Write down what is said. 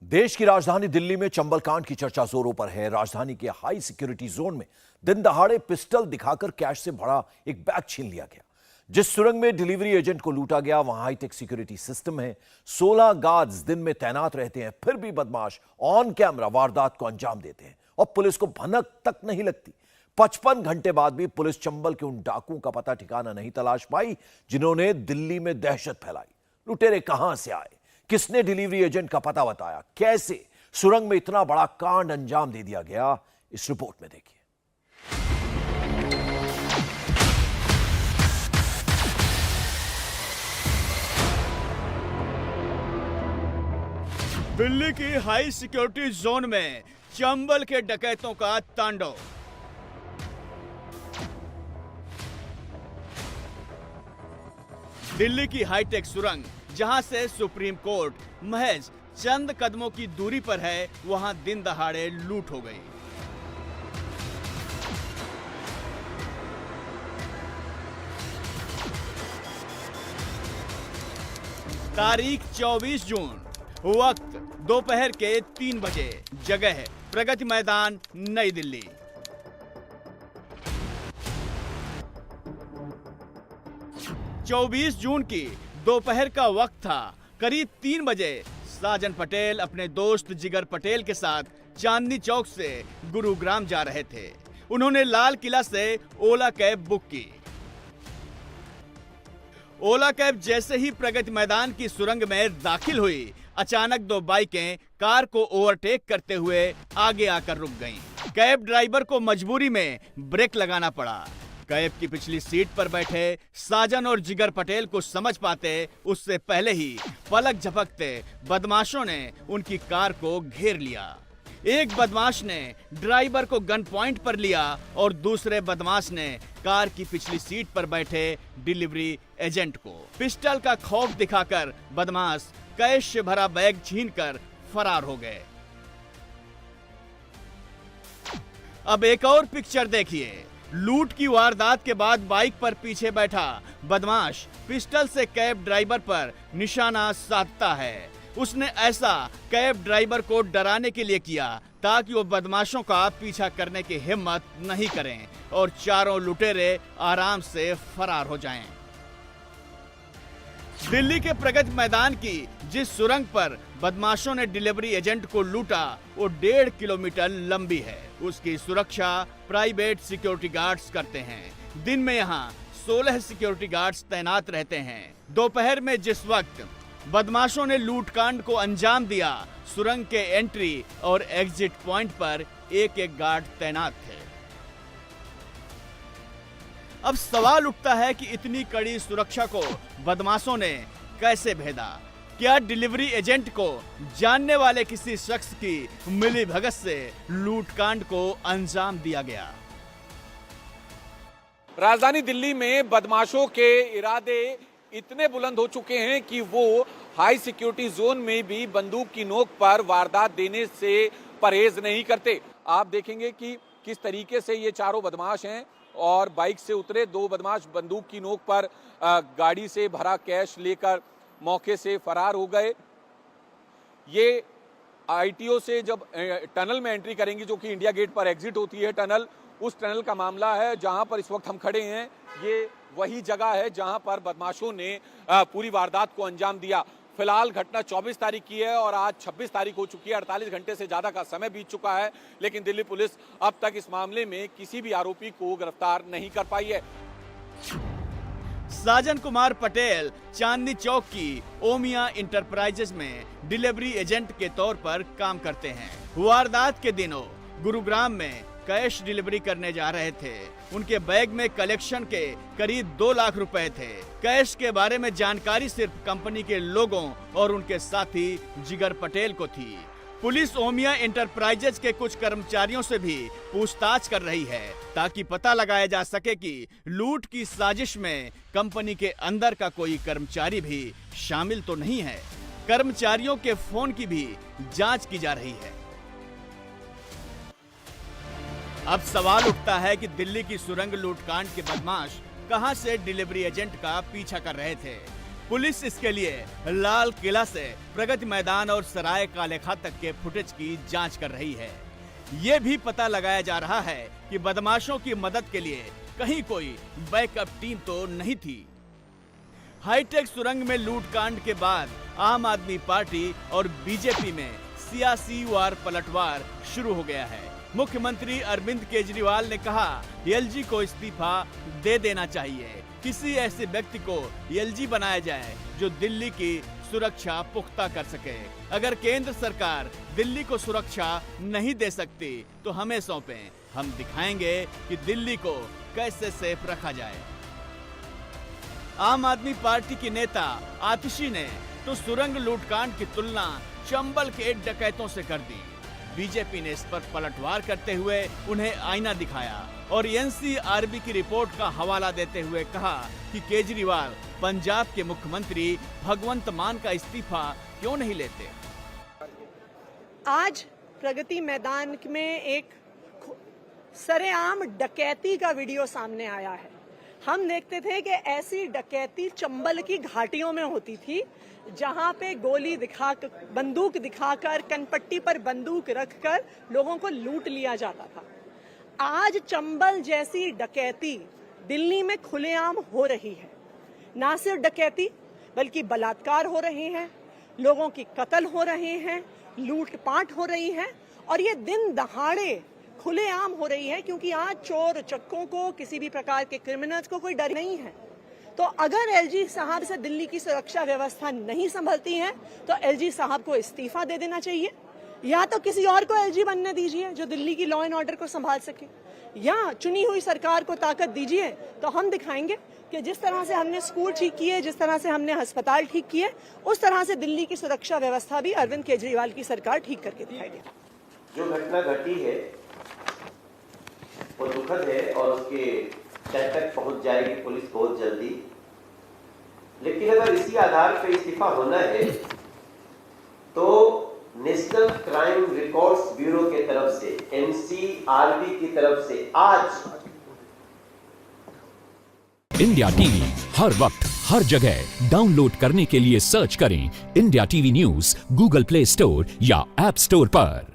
देश की राजधानी दिल्ली में चंबल कांड की चर्चा जोरों पर है। राजधानी के हाई सिक्योरिटी जोन में दिन दहाड़े पिस्टल दिखाकर कैश से भरा एक बैग छीन लिया गया। जिस सुरंग में डिलीवरी एजेंट को लूटा गया वहां हाईटेक सिक्योरिटी सिस्टम है। 16 गार्ड्स दिन में तैनात रहते हैं, फिर भी बदमाश ऑन कैमरा वारदात को अंजाम देते हैं और पुलिस को भनक तक नहीं लगती। 55 घंटे बाद भी पुलिस चंबल के उन डाकुओं का पता ठिकाना नहीं तलाश पाई जिन्होंने दिल्ली में दहशत फैलाई। लुटेरे कहां से आए, किसने डिलीवरी एजेंट का पता बताया, कैसे सुरंग में इतना बड़ा कांड अंजाम दे दिया गया, इस रिपोर्ट में देखिए। दिल्ली की हाई सिक्योरिटी जोन में चंबल के डकैतों का तांडव। दिल्ली की हाईटेक सुरंग जहां से सुप्रीम कोर्ट महज चंद कदमों की दूरी पर है, वहां दिन दहाड़े लूट हो गई। तारीख 24 जून, वक्त दोपहर के 3 बजे, जगह प्रगति मैदान, नई दिल्ली। चौबीस जून की दोपहर का वक्त था। करीब 3 बजे साजन पटेल अपने दोस्त जिगर पटेल के साथ चांदनी चौक से गुरुग्राम जा रहे थे। उन्होंने लाल किला से ओला कैब बुक की। ओला कैब जैसे ही प्रगति मैदान की सुरंग में दाखिल हुई, अचानक 2 बाइकें कार को ओवरटेक करते हुए आगे आकर रुक गईं। कैब ड्राइवर को मजबूरी में ब्रेक लगाना पड़ा। कैब की पिछली सीट पर बैठे साजन और जिगर पटेल को समझ पाते उससे पहले ही पलक झपकते बदमाशों ने उनकी कार को घेर लिया। एक बदमाश ने ड्राइवर को गन पॉइंट पर लिया और दूसरे बदमाश ने कार की पिछली सीट पर बैठे डिलीवरी एजेंट को पिस्टल का खौफ दिखाकर बदमाश कैश से भरा बैग छीनकर फरार हो गए। अब एक और पिक्चर देखिए। लूट की वारदात के बाद बाइक पर पीछे बैठा बदमाश पिस्टल से कैब ड्राइवर पर निशाना साधता है। उसने ऐसा कैब ड्राइवर को डराने के लिए किया ताकि वो बदमाशों का पीछा करने की हिम्मत नहीं करें और चारों लुटेरे आराम से फरार हो जाएं। दिल्ली के प्रगति मैदान की जिस सुरंग पर बदमाशों ने डिलीवरी एजेंट को लूटा, वो 1.5 किलोमीटर लंबी है। उसकी सुरक्षा प्राइवेट सिक्योरिटी गार्ड्स करते हैं। दिन में यहाँ 16 सिक्योरिटी गार्ड्स तैनात रहते हैं। दोपहर में जिस वक्त बदमाशों ने लूटकांड को अंजाम दिया, सुरंग के एंट्री और एग्जिट पॉइंट पर एक-एक गार्ड तैनात थे। अब सवाल उठता है कि इतनी कड़ी सुरक्षा को बदमाशों ने कैसे भेदा? क्या डिलीवरी एजेंट को जानने वाले किसी शख्स की मिलीभगत से लूटकांड को अंजाम दिया गया? राजधानी दिल्ली में बदमाशों के इरादे इतने बुलंद हो चुके हैं कि वो हाई सिक्योरिटी जोन में भी बंदूक की नोक पर वारदात देने से परहेज नहीं करते। आप देखेंगे कि किस तरीके से ये चारों बदमाश हैं और बाइक से उतरे। 2 बदमाश बंदूक की नोक पर गाड़ी से भरा कैश लेकर मौके से फरार हो गए। ये आईटीओ से जब टनल में एंट्री करेंगे, जो कि इंडिया गेट पर एग्जिट होती है टनल, उस टनल का मामला है जहां पर इस वक्त हम खड़े हैं। ये वही जगह है जहां पर बदमाशों ने पूरी वारदात को अंजाम दिया। फिलहाल घटना 24 तारीख की है और आज 26 तारीख हो चुकी है। 48 घंटे से ज्यादा का समय बीत चुका है, लेकिन दिल्ली पुलिस अब तक इस मामले में किसी भी आरोपी को गिरफ्तार नहीं कर पाई है। साजन कुमार पटेल चांदनी चौक की ओमिया इंटरप्राइजेज में डिलीवरी एजेंट के तौर पर काम करते हैं। वारदात के दिनों गुरुग्राम में कैश डिलीवरी करने जा रहे थे। उनके बैग में कलेक्शन के करीब 2 लाख रुपए थे। कैश के बारे में जानकारी सिर्फ कंपनी के लोगों और उनके साथी जिगर पटेल को थी। पुलिस ओमिया इंटरप्राइजेज के कुछ कर्मचारियों से भी पूछताछ कर रही है ताकि पता लगाया जा सके कि लूट की साजिश में कंपनी के अंदर का कोई कर्मचारी भी शामिल तो नहीं है। कर्मचारियों के फोन की भी जांच की जा रही है। अब सवाल उठता है कि दिल्ली की सुरंग लूटकांड के बदमाश कहां से डिलीवरी एजेंट का पीछा कर रहे थे? पुलिस इसके लिए लाल किला से प्रगति मैदान और सराय कालेखा तक के फुटेज की जांच कर रही है। ये भी पता लगाया जा रहा है कि बदमाशों की मदद के लिए कहीं कोई बैकअप टीम तो नहीं थी। हाईटेक सुरंग में लूटकांड के बाद आम आदमी पार्टी और बीजेपी में सियासी वार पलटवार शुरू हो गया है। मुख्यमंत्री अरविंद केजरीवाल ने कहा एलजी को इस्तीफा दे देना चाहिए। किसी ऐसे व्यक्ति को एलजी बनाया जाए जो दिल्ली की सुरक्षा पुख्ता कर सके। अगर केंद्र सरकार दिल्ली को सुरक्षा नहीं दे सकती तो हमें सौंपें, हम दिखाएंगे कि दिल्ली को कैसे सेफ रखा जाए। आम आदमी पार्टी की नेता आतिशी ने तो सुरंग लूटकांड की तुलना चंबल के डकैतों से कर दी। बीजेपी ने इस पर पलटवार करते हुए उन्हें आईना दिखाया और एनसीआरबी की रिपोर्ट का हवाला देते हुए कहा कि केजरीवाल पंजाब के मुख्यमंत्री भगवंत मान का इस्तीफा क्यों नहीं लेते। आज प्रगति मैदान में एक सरेआम डकैती का वीडियो सामने आया है। हम देखते थे कि ऐसी डकैती चंबल की घाटियों में होती थी, जहां पे गोली दिखाकर, बंदूक दिखाकर, कनपट्टी पर बंदूक रखकर लोगों को लूट लिया जाता था। आज चंबल जैसी डकैती दिल्ली में खुलेआम हो रही है। ना सिर्फ डकैती बल्कि बलात्कार हो रहे हैं, लोगों की कत्ल हो रहे हैं, लूटपाट हो रही है और ये दिन दहाड़े खुलेआम हो रही है, क्योंकि आज चोर चक्कों को, किसी भी प्रकार के क्रिमिनल्स को कोई डर नहीं है। तो अगर एलजी साहब से दिल्ली की सुरक्षा व्यवस्था नहीं संभलती है तो एलजी साहब को इस्तीफा दे देना चाहिए, या तो किसी और को एलजी बनने दीजिए जो दिल्ली की लॉ एंड ऑर्डर को संभाल सके, या चुनी हुई सरकार को ताकत दीजिए। तो हम दिखाएंगे कि जिस तरह से हमने स्कूल ठीक किए, जिस तरह से हमने अस्पताल ठीक किए, उस तरह से दिल्ली की सुरक्षा व्यवस्था भी अरविंद केजरीवाल की सरकार ठीक करके दिखाएगी। जो घटना घटी है वो दुखद है और उसके तह तक पहुंच जाएगी पुलिस बहुत जल्दी। लेकिन अगर इसी आधार पर इस्तीफा होना है तो नेशनल क्राइम रिकॉर्ड्स ब्यूरो के तरफ से, एनसीआरबी की तरफ से आज इंडिया टीवी हर वक्त हर जगह डाउनलोड करने के लिए सर्च करें India TV news Google play store या ऐप स्टोर पर।